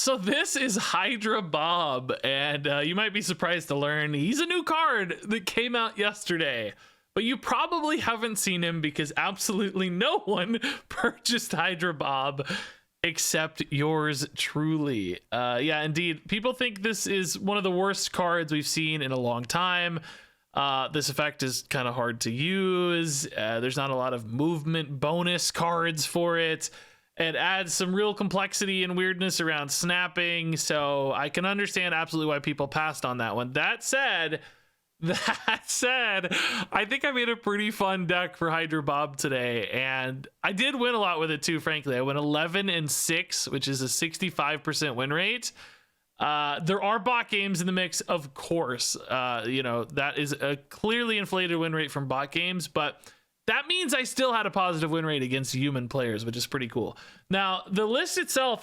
So this is Hydra Bob, and you might be surprised to learn he's a new card that came out yesterday. But you probably haven't seen him because absolutely no one purchased Hydra Bob except yours truly. Yeah, indeed. People think this is one of the worst cards we've seen in a long time. This effect is kind of hard to use. There's not a lot of movement bonus cards for it. It adds some real complexity and weirdness around snapping, so I can understand absolutely why people passed on that one. That said, I think I made a pretty fun deck for Hydra Bob today, and I did win a lot with it too, frankly. I went 11-6, which is a 65% win rate. There are bot games in the mix, of course. You know, that is a clearly inflated win rate from bot games, but that means I still had a positive win rate against human players, which is pretty cool. Now, the list itself,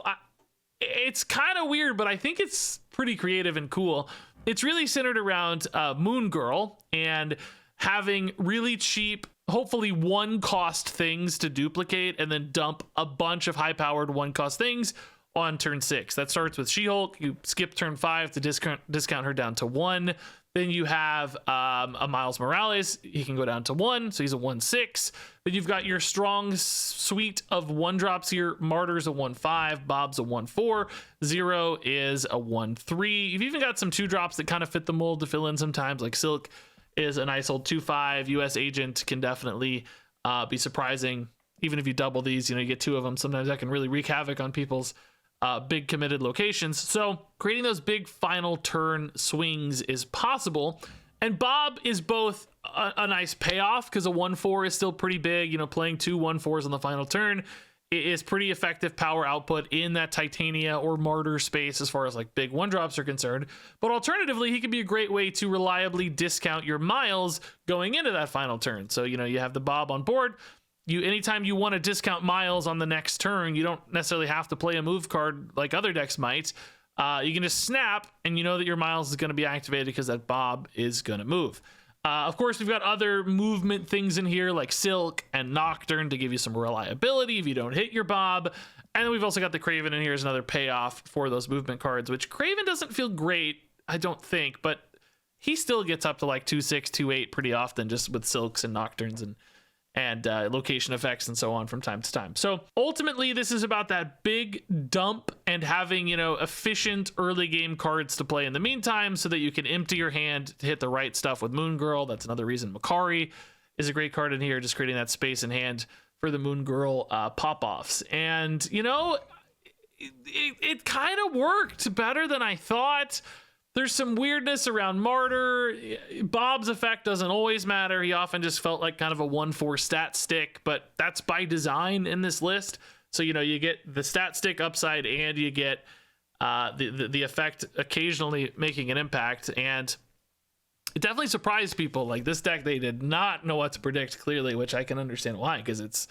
it's kind of weird, but I think it's pretty creative and cool. It's really centered around Moon Girl and having really cheap, hopefully one-cost things to duplicate and then dump a bunch of high-powered one-cost things on turn 6. That starts with She-Hulk. You skip turn 5 to discount her down to 1. Then you have a Miles Morales. He can go down to 1, so he's a 1/6. Then you've got your strong suite of 1-drops here. Martyr's a 1/5, Bob's a 1/4, Zero is a 1/3. You've even got some 2-drops that kind of fit the mold to fill in sometimes, like Silk is a nice old 2/5. US Agent can definitely be surprising. Even if you double these, you know, you get 2 of them. Sometimes that can really wreak havoc on people's big committed locations. So creating those big final turn swings is possible. And Bob is both a nice payoff because a 1/4 is still pretty big. You know, playing 2 1/4s on the final turn is pretty effective power output in that Titania or Martyr space as far as like big 1-drops are concerned. But alternatively, he can be a great way to reliably discount your Miles going into that final turn. So, you know, you have the Bob on board. Anytime you want to discount Miles on the next turn, you don't necessarily have to play a move card like other decks might. You can just snap, and you know that your Miles is going to be activated because that Bob is going to move. Of course, we've got other movement things in here like Silk and Nocturne to give you some reliability if you don't hit your Bob. And then we've also got the Kraven in here as another payoff for those movement cards, which Kraven doesn't feel great, I don't think, but he still gets up to like 2/6, 2/8 pretty often just with Silks and Nocturnes and location effects and so on from time to time. So ultimately, this is about that big dump and having, you know, efficient early game cards to play in the meantime so that you can empty your hand to hit the right stuff with Moon Girl. That's another reason Makari is a great card in here, just creating that space in hand for the Moon Girl pop-offs. And, you know, it kind of worked better than I thought. There's some weirdness around Martyr. Bob's effect doesn't always matter. He often just felt like kind of a 1/4 stat stick, but that's by design in this list. So, you know, you get the stat stick upside and you get the effect occasionally making an impact. And it definitely surprised people. Like this deck, they did not know what to predict clearly, which I can understand why, because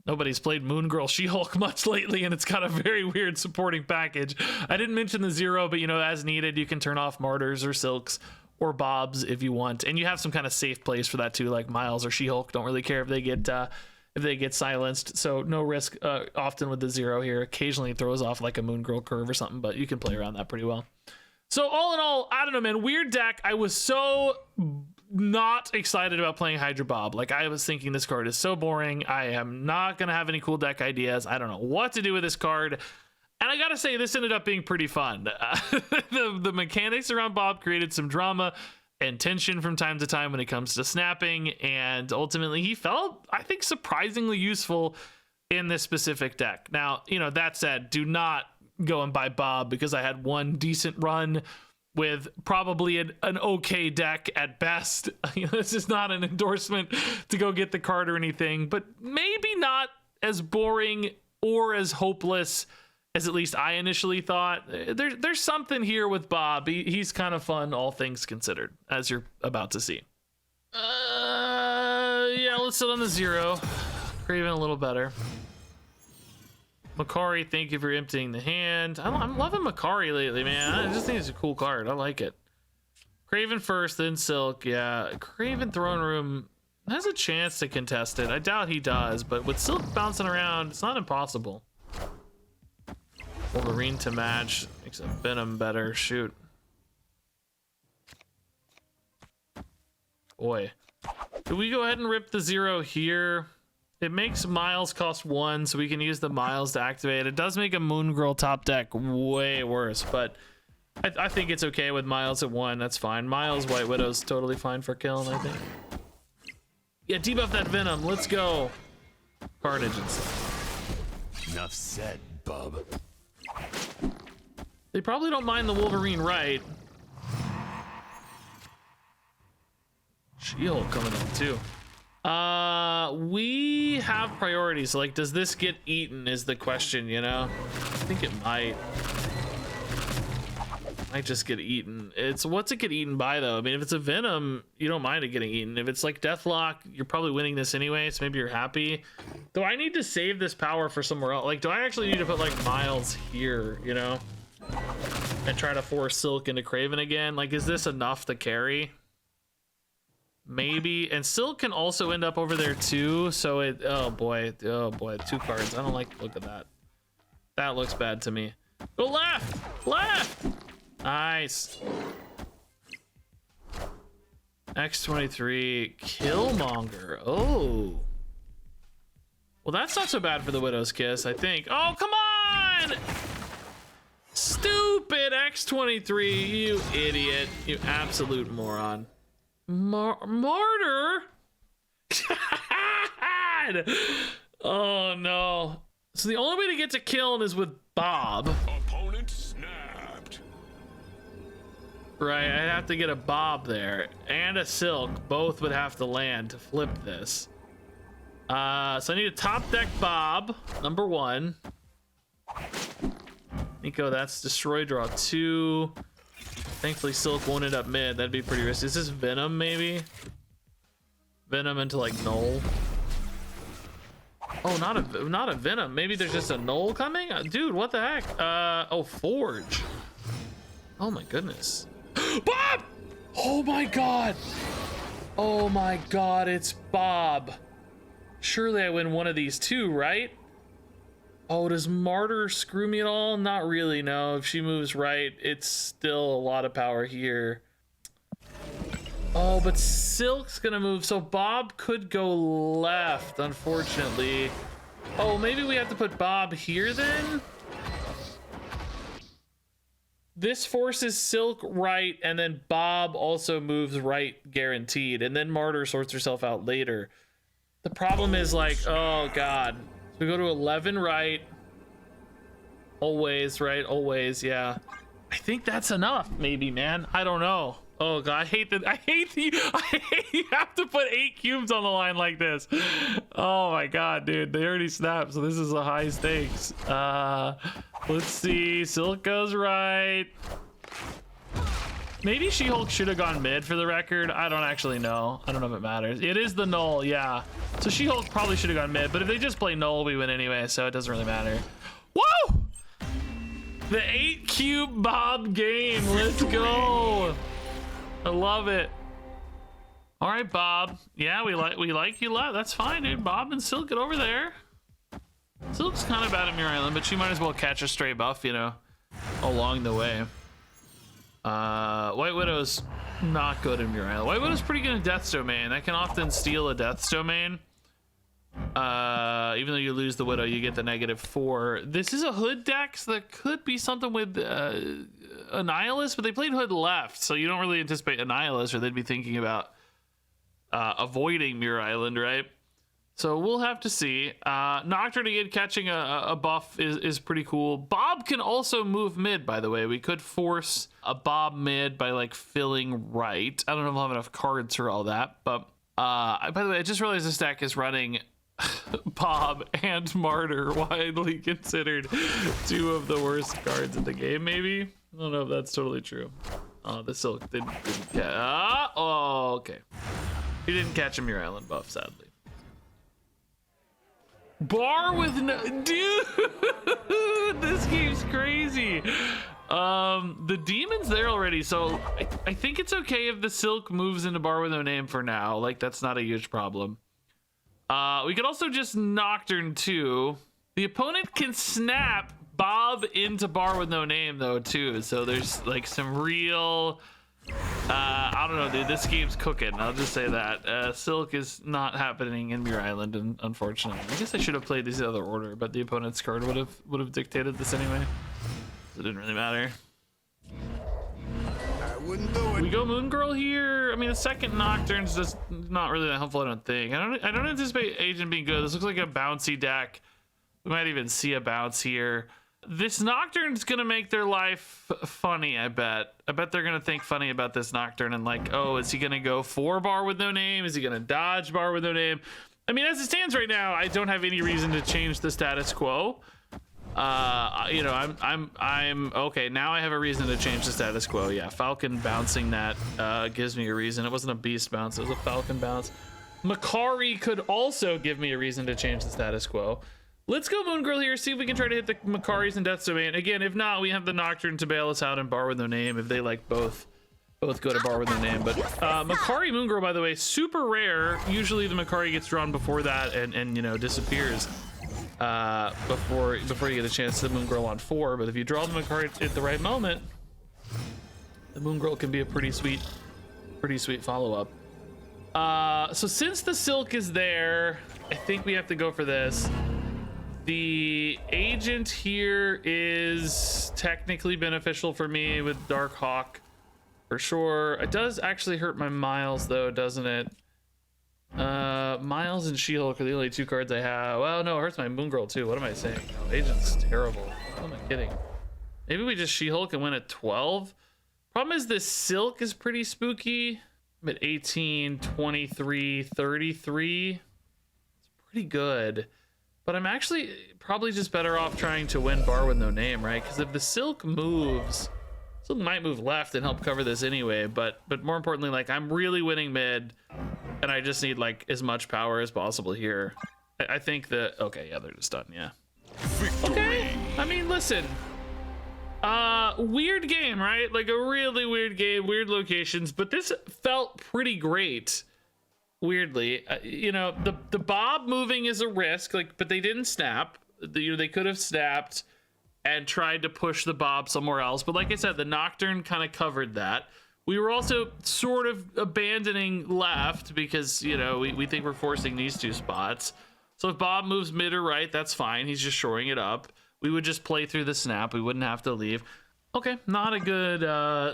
nobody's played Moon Girl She-Hulk much lately, and it's got a very weird supporting package. I didn't mention the Zero, but, you know, as needed, you can turn off Martyrs or Silks or Bobs if you want. And you have some kind of safe place for that, too, like Miles or She-Hulk. Don't really care if they get silenced, so no risk often with the Zero here. Occasionally it throws off like a Moon Girl curve or something, but you can play around that pretty well. So all in all, I don't know, man. Weird deck. I was so not excited about playing Hydra Bob. Like, I was thinking this card is so boring. I am not going to have any cool deck ideas. I don't know what to do with this card. And I got to say, this ended up being pretty fun. The mechanics around Bob created some drama and tension from time to time when it comes to snapping. And ultimately, he felt, I think, surprisingly useful in this specific deck. Now, you know, that said, do not go and buy Bob because I had one decent run with probably an okay deck at best. This is not an endorsement to go get the card or anything, but maybe not as boring or as hopeless as at least I initially thought. There's something here with Bob. He's kind of fun, all things considered, as you're about to see. Yeah, let's sit on the Zero. Craven a little better. Makari, thank you for emptying the hand. I'm loving Makari lately, man. I just think it's a cool card. I like it. Kraven first, then Silk. Yeah, Kraven Throne Room has a chance to contest it. I doubt he does, but with Silk bouncing around, it's not impossible. Wolverine to match makes a Venom better. Shoot. Boy. Do we go ahead and rip the 0 here? It makes Miles cost 1, so we can use the Miles to activate. It does make a Moon Girl top deck way worse, but I think it's okay with Miles at 1. That's fine. Miles White Widow's totally fine for killing, I think. Yeah, debuff that Venom. Let's go. Carnage and stuff. Enough said, bub. They probably don't mind the Wolverine, right? She-Hulk coming in too. We have priorities. Like, does this get eaten is the question, you know? I think it might. Might just get eaten. It's what's it get eaten by though? I mean, if it's a Venom, you don't mind it getting eaten. If it's like Deathlock, you're probably winning this anyway, so maybe you're happy. Do I need to save this power for somewhere else? Like, do I actually need to put like Miles here, you know? And try to force Silk into Kraven again? Like, is this enough to carry? Maybe. And Silk can also end up over there too, so it, oh boy, 2 cards. I don't like the look of that. That looks bad to me. Go left! Left! Nice. X23 Killmonger. Oh. Well, that's not so bad for the Widow's Kiss, I think. Oh, come on! Stupid X23, you idiot. You absolute moron. Martyr? God! Oh, no. So the only way to get to killing is with Bob. Opponent snapped. Right, I'd have to get a Bob there and a Silk. Both would have to land to flip this. So I need a top deck Bob, number 1. Nico, that's destroy, draw 2. Thankfully, Silk won't end up mid. That'd be pretty risky. Is this Venom, maybe? Venom into like Null. Oh, not a Venom. Maybe there's just a Null coming? Dude, what the heck? Oh, Forge. Oh my goodness. Bob! Oh my god. Oh my god, it's Bob. Surely I win one of these two, right? Oh, does Martyr screw me at all? Not really, no. If she moves right, it's still a lot of power here. Oh, but Silk's gonna move, so Bob could go left, unfortunately. Oh, maybe we have to put Bob here then? This forces Silk right, and then Bob also moves right guaranteed, and then Martyr sorts herself out later. The problem is like, oh god. So we go to 11 right. Always, right? Always, yeah. I think that's enough, maybe, man. I don't know. Oh god, I hate you have to put 8 cubes on the line like this. Oh my god, dude, they already snapped, so this is a high stakes. Let's see, Silk goes right. Maybe She-Hulk should have gone mid for the record. I don't actually know. I don't know if it matters. It is the Null, yeah. So She-Hulk probably should have gone mid, but if they just play Null, we win anyway, so it doesn't really matter. Whoa! The 8 cube Bob game, let's go. I love it. All right, Bob. Yeah, we like you left. That's fine, dude. Bob and Silk get over there. Silk's kind of bad at Mirror Island, but she might as well catch a stray buff, you know, along the way. White Widow's not good in Mirror Island. White Widow's pretty good in Death's Domain. That can often steal a Death's Domain. Even though you lose the Widow, you get the -4. This is a Hood deck, so that could be something with Annihilus, but they played Hood left, so you don't really anticipate Annihilus, or they'd be thinking about avoiding Mirror Island, right? So we'll have to see. Nocturne again catching a buff is pretty cool. Bob can also move mid, by the way. We could force a Bob mid by like filling right. I don't know if we'll have enough cards for all that, but by the way, I just realized this deck is running Bob and Martyr, widely considered 2 of the worst cards in the game, maybe? I don't know if that's totally true. Oh, the Silk didn't catch. Oh, okay. He didn't catch a Mirror Island buff, sadly. Bar with no, dude, this game's crazy. The demon's there already, so I think it's okay if the Silk moves into Bar with no name for now. Like, that's not a huge problem. We could also just Nocturne too. The opponent can snap Bob into bar with no name though too, so there's like some real I don't know, dude, this game's cooking, I'll just say that. Silk is not happening in Muir Island, and unfortunately. I guess I should have played these in other order, but the opponent's card would have dictated this anyway. So it didn't really matter. I wouldn't do it. We go Moon Girl here. I mean, the second Nocturne's just not really that helpful, I don't think. I don't anticipate Agent being good. This looks like a bouncy deck. We might even see a bounce here. This Nocturne's gonna make their life funny, I bet. I bet they're gonna think funny about this Nocturne and like, oh, is he gonna go 4 bar with no name? Is he gonna dodge bar with no name? I mean, as it stands right now, I don't have any reason to change the status quo. You know, I'm okay. Now I have a reason to change the status quo. Yeah, Falcon bouncing that gives me a reason. It wasn't a beast bounce, it was a Falcon bounce. Makari could also give me a reason to change the status quo. Let's go Moon Girl here, see if we can try to hit the Makaris and Death's Domain. Again, if not, we have the Nocturne to bail us out and bar with no name if they like both go to bar with no name. But Makari Moon Girl, by the way, super rare. Usually the Makari gets drawn before that and you know, disappears before you get a chance to Moon Girl on 4. But if you draw the Makari at the right moment, the Moon Girl can be a pretty sweet follow-up. So since the Silk is there, I think we have to go for this. The Agent here is technically beneficial for me with Dark Hawk, for sure. It does actually hurt my Miles though, doesn't it? Miles and She-Hulk are the only 2 cards I have. Well, no, it hurts my Moon Girl too. What am I saying? No, Agent's terrible. What am I kidding? Maybe we just She-Hulk and win at 12. Problem is this Silk is pretty spooky. I'm at 18, 23, 33. It's pretty good. But I'm actually probably just better off trying to win bar with no name, right? Because if the Silk moves, Silk might move left and help cover this anyway. But more importantly, like, I'm really winning mid, and I just need like as much power as possible here. I think that okay, yeah, they're just done. Yeah. Okay. I mean, listen. Weird game, right? Like a really weird game, weird locations, but this felt pretty great. Weirdly, you know, the Bob moving is a risk, like, but they didn't snap. You know, they could have snapped and tried to push the Bob somewhere else. But like I said, the Nocturne kind of covered that. We were also sort of abandoning left because, you know, we think we're forcing these 2 spots. So if Bob moves mid or right, that's fine. He's just shoring it up. We would just play through the snap. We wouldn't have to leave. Okay, not a good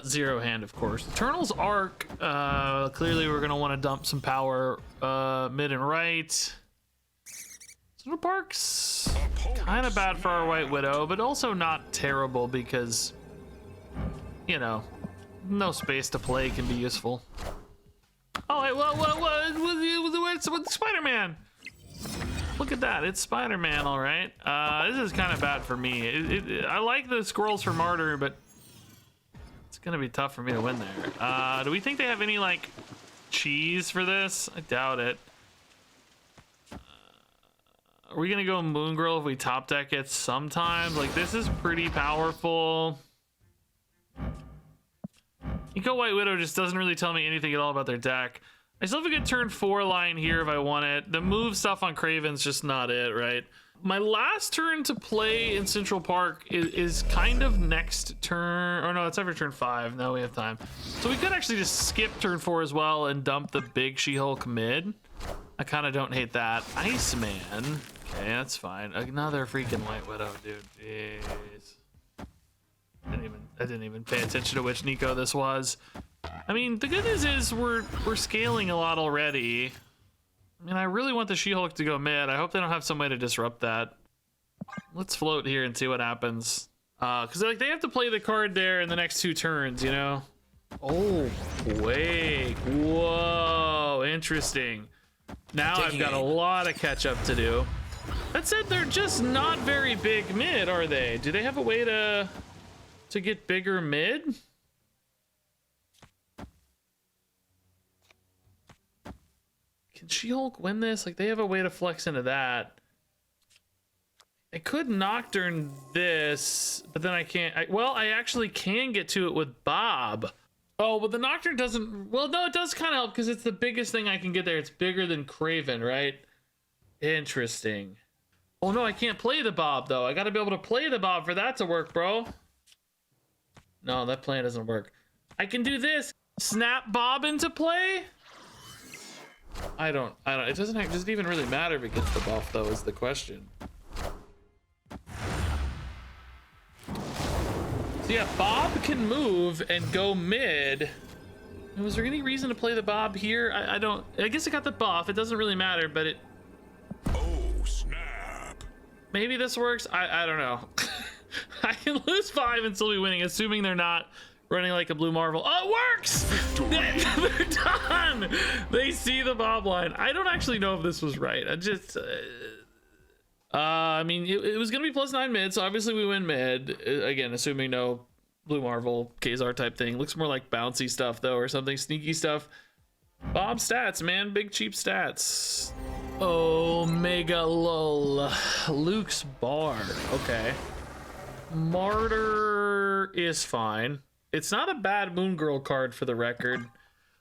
0 hand, of course. Eternal's Arc, clearly we're going to want to dump some power mid and right. Central Park's kind of bad for our White Widow, but also not terrible because, you know, no space to play can be useful. Oh, wait, what's Spider-Man? Look at that, it's Spider-Man, all right. This is kind of bad for me. I like the scrolls for Martyr, but it's gonna be tough for me to win there. Do we think they have any like cheese for this? I doubt it. Are we gonna go Moon Girl if we top deck it sometimes? Like, this is pretty powerful. Eco White Widow just doesn't really tell me anything at all about their deck. I still have a good turn 4 line here if I want it. The move stuff on Kraven's just not it, right? My last turn to play in Central Park is kind of next turn. Oh no, it's after turn 5. No, we have time. So we could actually just skip turn 4 as well and dump the big She-Hulk mid. I kind of don't hate that. Iceman. Okay, that's fine. Another freaking White Widow, dude. Jeez. I didn't even pay attention to which Nico this was. I mean, the good news is we're scaling a lot already. I mean, I really want the She-Hulk to go mid. I hope they don't have some way to disrupt that. Let's float here and see what happens. Because like they have to play the card there in the next 2 turns, you know? Oh, wait. Whoa, interesting. Now I've got a lot of catch up to do. That said, they're just not very big mid, are they? Do they have a way to get bigger mid? Can She-Hulk win this? Like, they have a way to flex into that. I could Nocturne this, but then I can't. Well, I actually can get to it with Bob. Oh, but the Nocturne doesn't. Well, no, it does kind of help because it's the biggest thing I can get there. It's bigger than Kraven, right? Interesting. Oh no, I can't play the Bob though. I gotta be able to play the Bob for that to work, bro. No, that plan doesn't work. I can do this. Snap Bob into play? I don't, it doesn't even really matter if it gets the buff though, is the question. So yeah, Bob can move and go mid. Was there any reason to play the Bob here? I guess it got the buff. It doesn't really matter, but it... Oh, snap. Maybe this works. I don't know. I can lose 5 and still be winning, assuming they're not running like a blue Marvel. Oh, it works! They're done! They see the Bob line. I don't actually know if this was right. I mean, it was going to be +9 mid, so obviously we win mid. Again, assuming no blue Marvel, Kazar type thing. Looks more like bouncy stuff, though, or something sneaky stuff. Bob stats, man. Big, cheap stats. Omega lol. Luke's bar. Okay. Martyr is fine. It's not a bad Moon Girl card for the record.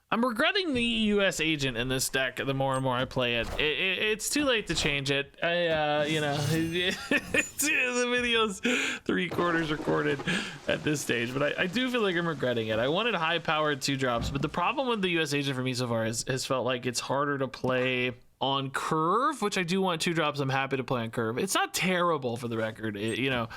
I'm regretting the US agent in this deck the more and more I play it. It's too late to change it. You know, the video's 3/4 recorded at this stage, but I do feel like I'm regretting it. I wanted high-powered 2-drops, but the problem with the US agent for me so far has felt like it's harder to play on curve, which I do want 2-drops. I'm happy to play on curve. It's not terrible for the record. You know,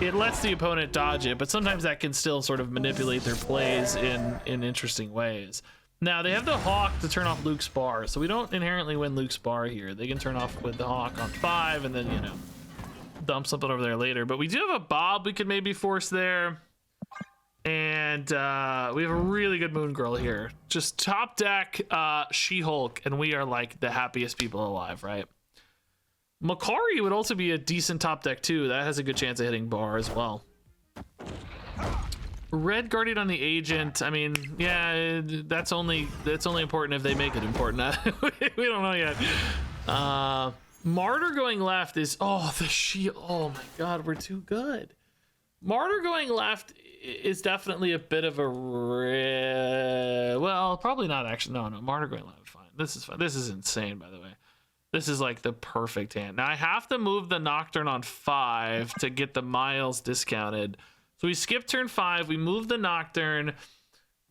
it lets the opponent dodge it, but sometimes that can still sort of manipulate their plays in interesting ways. Now they have the Hawk to turn off Luke's bar, so we don't inherently win Luke's bar here. They can turn off with the Hawk on 5 and then, you know, dump something over there later. But we do have a Bob we could maybe force there. And we have a really good Moon Girl here. Just top deck She-Hulk, and we are like the happiest people alive, right? Makari would also be a decent top deck too. That has a good chance of hitting bar as well. Red Guardian on the agent. I mean, yeah, that's only important if they make it important. We don't know yet. Martyr going left is oh my god, we're too good. Martyr going left is definitely a bit of a well, probably not actually. No, Martyr going left, fine. This is fine. This is insane, by the way. This is like the perfect hand. Now I have to move the Nocturne on 5 to get the miles discounted. So we skip turn 5, we move the Nocturne.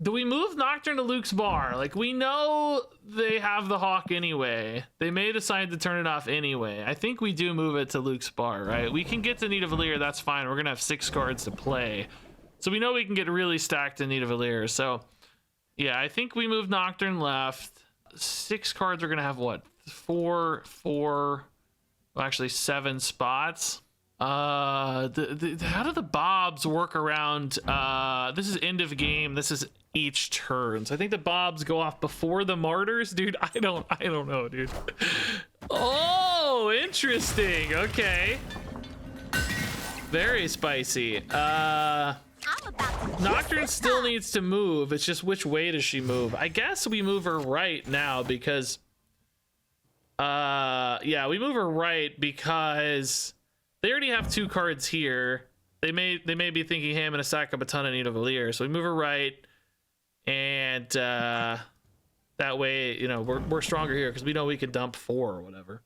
Do we move Nocturne to Luke's bar? Like, we know they have the Hawk anyway. They may decide to turn it off anyway. I think we do move it to Luke's bar, right? We can get to Need of Valir, that's fine. We're gonna have 6 cards to play. So we know we can get really stacked in Need of Valir. So yeah, I think we move Nocturne left. 6 cards are gonna have what? 4, well, actually 7 spots. How do the Bobs work around? This is end of game. This is each turn. So I think the Bobs go off before the Martyrs, dude. I don't know, dude. Oh, interesting. Okay. Very spicy. Nocturne still needs to move. It's just which way does she move? I guess we move her right now because yeah, we move her right because they already have 2 cards here. They may be thinking, hey, I'm gonna stack up a ton of Need of Valir. So we move her right, and that way, you know, we're stronger here because we know we can dump 4 or whatever.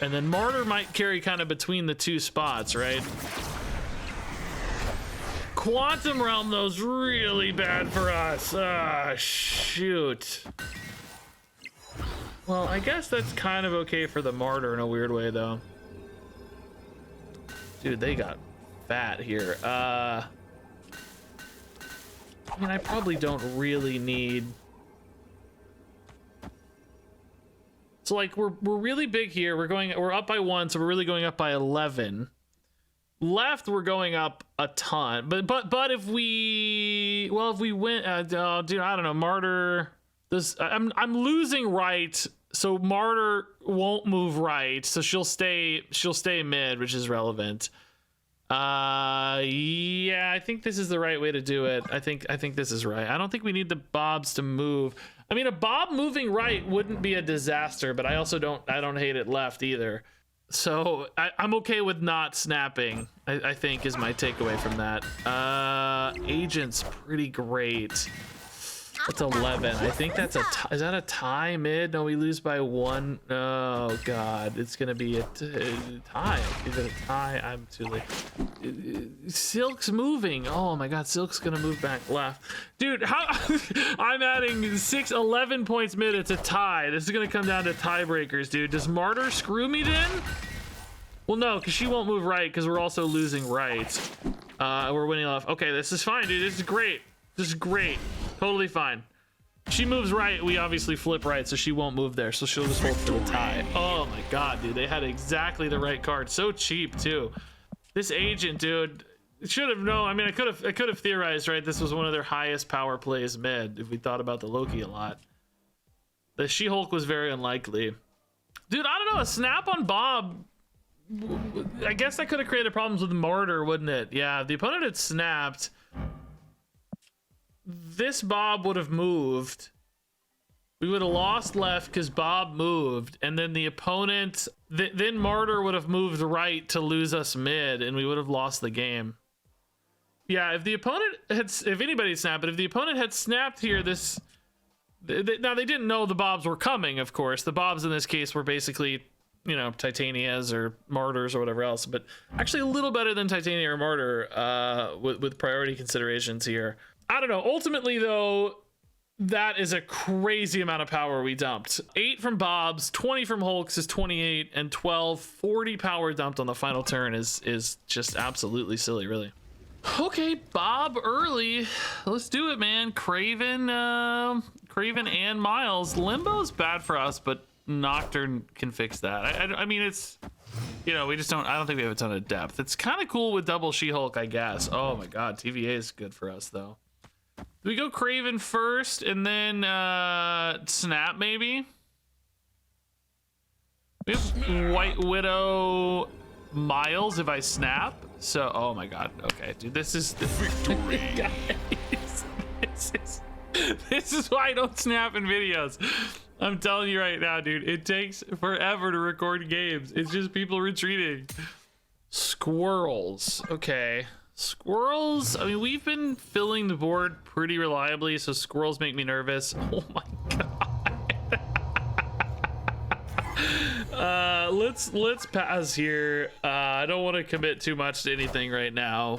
And then Martyr might carry kind of between the 2 spots, right? Quantum Realm, though, is really bad for us. Ah, shoot. Well, I guess that's kind of okay for the Martyr in a weird way, though. Dude, they got fat here. I mean, I probably don't really need... So, like, we're really big here. We're up by 1, so we're really going up by 11. Left, we're going up a ton. But if we... Well, if we win... oh, dude, I don't know. Martyr... I'm losing right... So Martyr won't move right, so she'll stay mid, which is relevant. Yeah, I think this is the right way to do it. I think this is right. I don't think we need the Bobs to move. I mean, a Bob moving right wouldn't be a disaster, but I also don't hate it left either. So I'm okay with not snapping, I think is my takeaway from that. Agent's pretty great. That's 11. I think that's a is that a tie mid? No, we lose by 1. Oh god, it's gonna be a tie. Is it a tie? I'm too late. Silk's moving. Oh my god, Silk's gonna move back left. Dude, how I'm adding 11 points mid. It's a tie. This is gonna come down to tiebreakers, dude. Does Martyr screw me then? Well, no, because she won't move right because we're also losing right. We're winning left. Okay, this is fine, dude. This is great. This is great. Totally fine. She moves right, we obviously flip right, so she won't move there, so she'll just hold for the tie. Oh my god, dude, they had exactly the right card. So cheap too. This agent, dude, should have known. I mean, I could have theorized, right? This was one of their highest power plays mid if we thought about the Loki a lot. The She-Hulk was very unlikely. Dude, I don't know, a snap on Bob. I guess that could have created problems with Martyr, wouldn't it? Yeah, if the opponent had snapped, this Bob would have moved. We would have lost left because Bob moved, and then the opponent, then Martyr would have moved right to lose us mid, and we would have lost the game. Yeah, if the opponent had, if anybody snapped, but if the opponent had snapped here, this, now they didn't know the Bobs were coming, of course. The Bobs in this case were basically, you know, Titanias or Martyrs or whatever else, but actually a little better than Titania or Martyr with priority considerations here. I don't know. Ultimately, though, that is a crazy amount of power we dumped. 8 from Bob's, 20 from Hulk's is 28, and 12, 40 power dumped on the final turn is just absolutely silly, really. Okay, Bob early. Let's do it, man. Craven and Miles. Limbo's bad for us, but Nocturne can fix that. I mean, it's, you know, we just don't, I don't think we have a ton of depth. It's kind of cool with double She-Hulk, I guess. Oh my god, TVA is good for us, though. Do we go Craven first and then Snap, maybe? We have White Widow Miles if I snap. So, oh my god. Okay, dude, this is victory. Guys, this is why I don't snap in videos. I'm telling you right now, dude, it takes forever to record games. It's just people retreating. Squirrels. Okay. Squirrels, I mean, we've been filling the board pretty reliably, so squirrels make me nervous. Oh my god. Let's pass here. I don't want to commit too much to anything right now.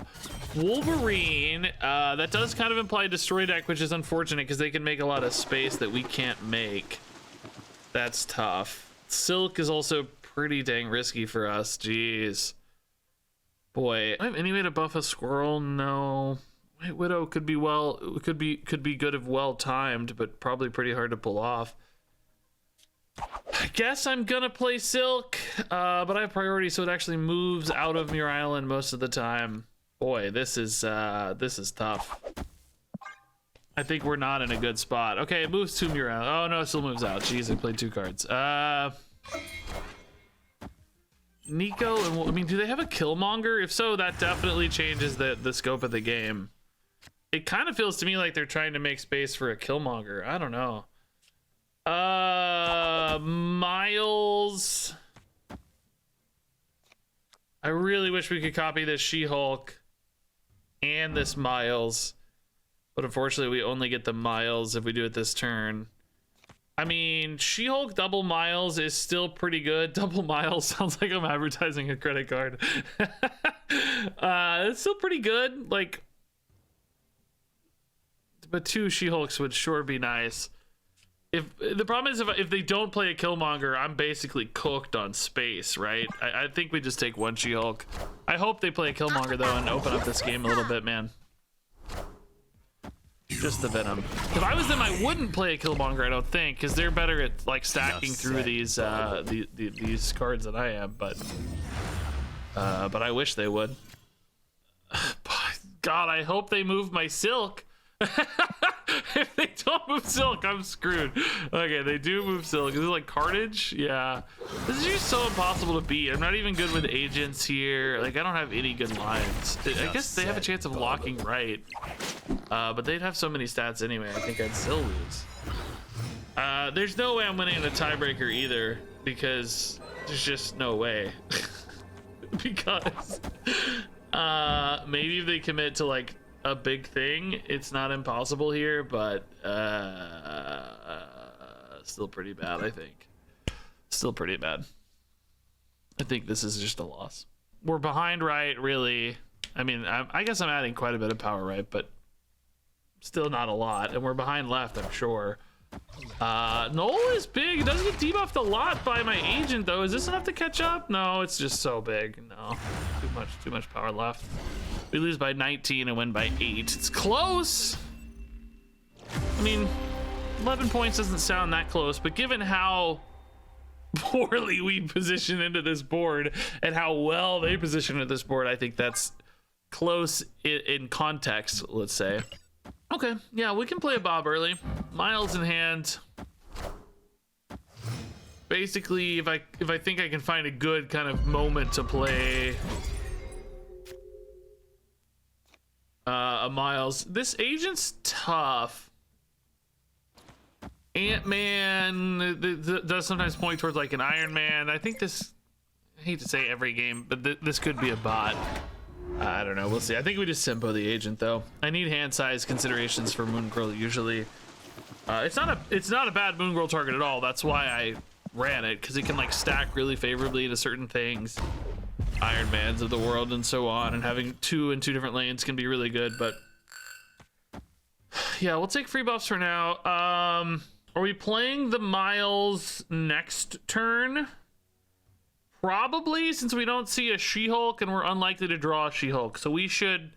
Wolverine, that does kind of imply destroy deck, which is unfortunate because they can make a lot of space that we can't make. That's tough. Silk is also pretty dang risky for us. Jeez. Boy, I have any way to buff a squirrel? No. White Widow could be could be good if well timed, but probably pretty hard to pull off. I guess I'm gonna play Silk, but I have priority, so it actually moves out of Muir Island most of the time. Boy, this is tough. I think we're not in a good spot. Okay, it moves to Muir Island. Oh no, it still moves out. Jeez, I played 2 cards. Nico, and I mean, do they have a Killmonger? If so, that definitely changes the scope of the game. It kind of feels to me like they're trying to make space for a Killmonger. I don't know. Miles. I really wish we could copy this She-Hulk and this Miles, but unfortunately we only get the Miles if we do it this turn. I mean, She-Hulk double Miles is still pretty good. Double Miles sounds like I'm advertising a credit card. It's still pretty good. Like, but 2 She-Hulks would sure be nice. If the problem is if they don't play a Killmonger, I'm basically cooked on space, right? I think we just take 1 She-Hulk. I hope they play a Killmonger though and open up this game a little bit, man. Just the Venom. If I was them, I wouldn't play a Killmonger, I don't think, because they're better at like stacking through these cards than I am. But I wish they would. God, I hope they move my Silk. If they don't move Silk, I'm screwed. Okay, they do move Silk. Is it like Carnage? Yeah. This is just so impossible to beat. I'm not even good with agents here. Like, I don't have any good lines. I guess they have a chance of locking right. But they'd have so many stats anyway. I think I'd still lose. There's no way I'm winning in a tiebreaker either, because there's just no way. Because maybe if they commit to like a big thing. It's not impossible here, but still pretty bad, I think. Still pretty bad. I think this is just a loss. We're behind right, really. I mean, I guess I'm adding quite a bit of power right, but still not a lot. And we're behind left, I'm sure. Null is big. It doesn't get debuffed a lot by my agent, though. Is this enough to catch up? No, it's just so big. No, too much power left. We lose by 19 and win by 8. It's close. I mean, 11 points doesn't sound that close, but given how poorly we position into this board and how well they position into this board, I think that's close in context, let's say. Okay, yeah, we can play a Bob early. Miles in hand. Basically, if I think I can find a good kind of moment to play a Miles. This agent's tough. Ant-Man does sometimes point towards like an Iron Man. I think this, I hate to say every game, but this could be a bot. I don't know, we'll see. I think we just Simpo the agent though. I need hand size considerations for Moon Girl usually. It's not a bad Moon Girl target at all. That's why I ran it, because it can like stack really favorably to certain things. Iron Mans of the world and so on, and having 2 in 2 different lanes can be really good, but yeah, we'll take free buffs for now. Are we playing the Miles next turn? Probably, since we don't see a She-Hulk and we're unlikely to draw a She-Hulk. So we should...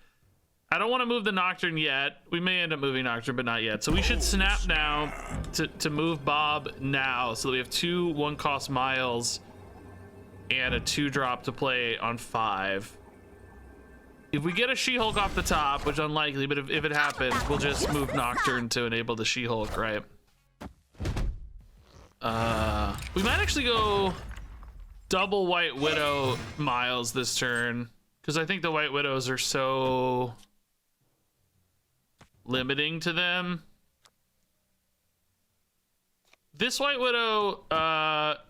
I don't want to move the Nocturne yet. We may end up moving Nocturne, but not yet. So we should snap now to move Bob now. So that we have 2 1-cost Miles and a 2-drop to play on 5. If we get a She-Hulk off the top, which is unlikely, but if it happens, we'll just move Nocturne to enable the She-Hulk, right? We might actually go double White Widow Miles this turn, because I think the White Widows are so limiting to them. This White Widow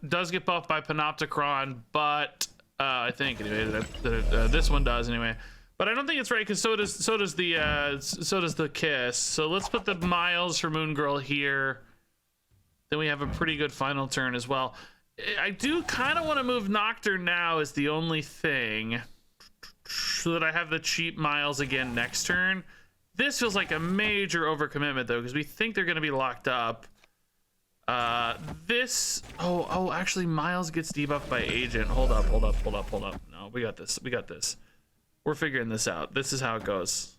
does get buffed by Panopticon, but I think anyway this one does anyway. But I don't think it's right, because so does the Kiss. So let's put the Miles for Moon Girl here. Then we have a pretty good final turn as well. I do kind of want to move Nocturne now is the only thing, so that I have the cheap Miles again next turn. This feels like a major overcommitment though, because we think they're going to be locked up. Actually Miles gets debuffed by agent. Hold up. No, we got this. We're figuring this out. This is how it goes.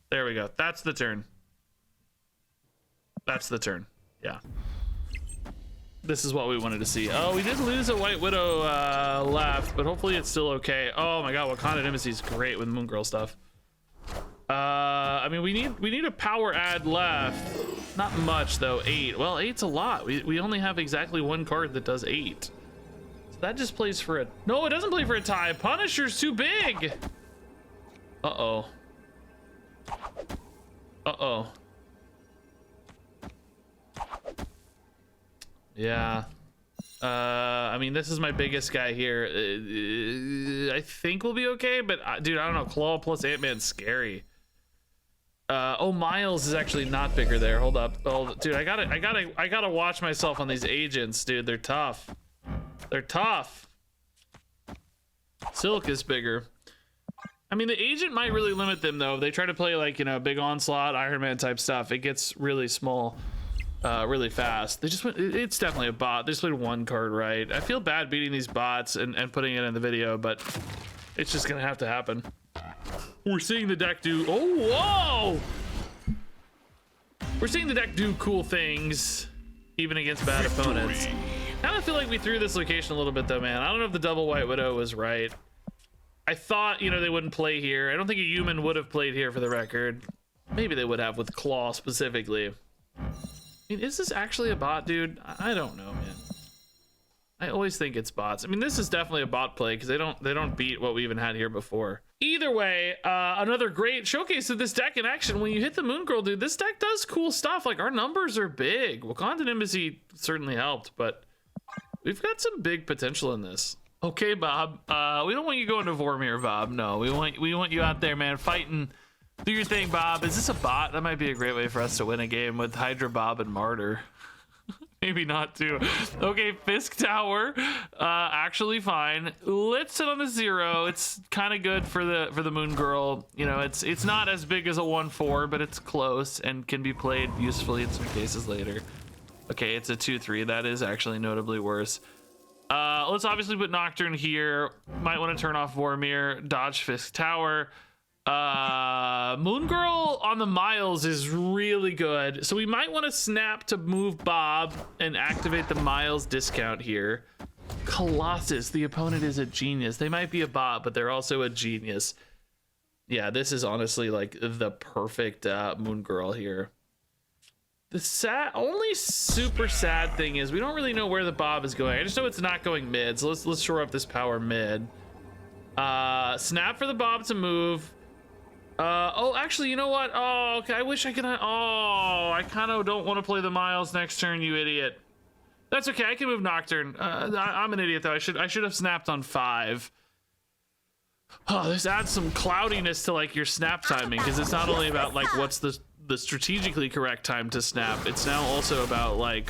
There we go. That's the turn. Yeah. This is what we wanted to see. Oh, we did lose a White Widow left, but hopefully it's still okay. Oh my god, Wakanda Embassy is great with Moon Girl stuff. I mean, we need a power add left. Not much though. 8. Well, 8's a lot. We only have exactly 1 card that does 8. So that just plays for a... No, it doesn't play for a tie. Punisher's too big. Uh-oh. Yeah. I mean, this is my biggest guy here. I think we'll be okay, but dude, I don't know. Claw plus Ant-Man's scary. Oh, Miles is actually not bigger there. Hold up. Oh, dude, I gotta watch myself on these agents, dude. They're tough. Silk is bigger. I mean, the agent might really limit them though. If they try to play like, you know, big onslaught, Iron Man type stuff, it gets really small. Really fast. They just went, it's definitely a bot. They just played 1 card right. I feel bad beating these bots and putting it in the video, but it's just gonna have to happen. We're seeing the deck do, oh, whoa! We're seeing the deck do cool things, even against bad opponents. Now I feel like we threw this location a little bit though, man. I don't know if the double White Widow was right. I thought, you know, they wouldn't play here. I don't think a human would have played here for the record. Maybe they would have with Claw specifically. I mean, is this actually a bot, dude? I don't know, man. I always think it's bots. I mean, this is definitely a bot play because they don't beat what we even had here before. Either way, another great showcase of this deck in action. When you hit the Moon Girl, dude, this deck does cool stuff. Like, our numbers are big. Wakanda Embassy certainly helped, but we've got some big potential in this. Okay, Bob. We don't want you going to Vormir, Bob. No, we want you out there, man, fighting. Do your thing, Bob. Is this a bot? That might be a great way for us to win a game with Hydra Bob and Martyr. Maybe not too. Okay, Fisk Tower, actually fine. Let's sit on the 0. It's kind of good for the Moon Girl. You know, it's not as big as a 1-4, but it's close and can be played usefully in some cases later. Okay, it's a 2-3. That is actually notably worse. Let's obviously put Nocturne here. Might want to turn off Vormir, dodge Fisk Tower. Moon Girl on the miles is really good, so we might want to snap to move Bob and activate the miles discount here. Colossus, the opponent is a genius. They might be a bot, but they're also a genius. Yeah, this is honestly like the perfect Moon Girl here. The only super sad thing is we don't really know where the Bob is going. I just know it's not going mid, so let's shore up this power mid. Snap for the Bob to move. Oh, actually, you know what? Oh, okay. I wish I could. Oh, I kind of don't want to play the miles next turn, you idiot. That's okay. I can move Nocturne. I'm an idiot though. I should have snapped on 5. Oh, this adds some cloudiness to like your snap timing, because it's not only about like what's the strategically correct time to snap. It's now also about like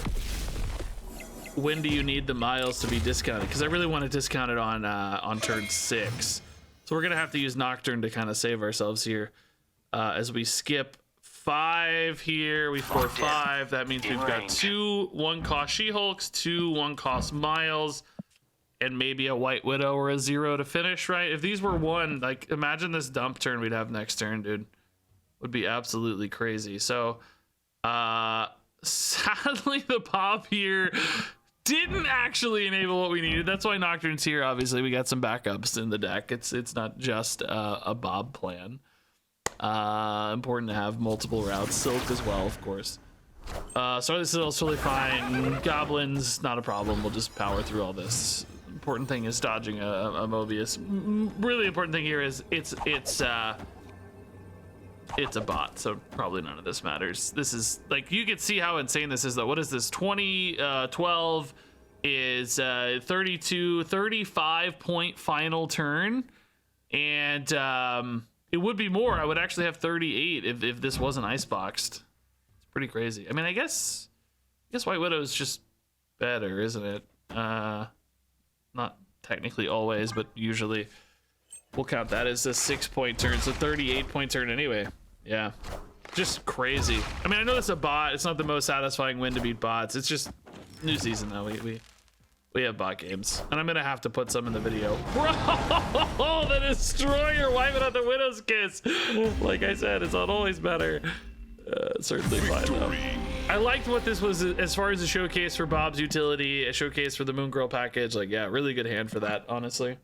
when do you need the miles to be discounted? Because I really want to discount it on turn 6. So we're gonna have to use Nocturne to kind of save ourselves here. As we skip 5 here, we 4-5. That means we've got 2 1-cost She-Hulks, 2 1-cost Miles, and maybe a White Widow or a 0 to finish, right? If these were 1, like imagine this dump turn we'd have next turn, dude. Would be absolutely crazy. So sadly the Bob here didn't actually enable what we needed. That's why Nocturne's here. Obviously, we got some backups in the deck. It's not just a Bob plan. Important to have multiple routes. Silk as well, of course. So this is all totally fine. Goblins, not a problem. We'll just power through all this. Important thing is dodging a Mobius. Really important thing here is it's a bot, so probably none of this matters. This is like, you can see how insane this is though. What is this? 12 is 35 point final turn, and it would be more. I would actually have 38 if this wasn't iceboxed. It's pretty crazy. I mean, I guess White Widow is just better, isn't it? Not technically always, but usually we'll count that as a 6-point turn, so 38-point turn anyway. Yeah, just crazy. I mean, I know it's a bot. It's not the most satisfying win to beat bots. It's just new season though. We have bot games, and I'm gonna have to put some in the video. Bro, the Destroyer wiping out the Widow's Kiss. Like I said, it's not always better. Certainly fine though. I liked what this was as far as a showcase for Bob's utility, a showcase for the Moon Girl package. Like, yeah, really good hand for that, honestly.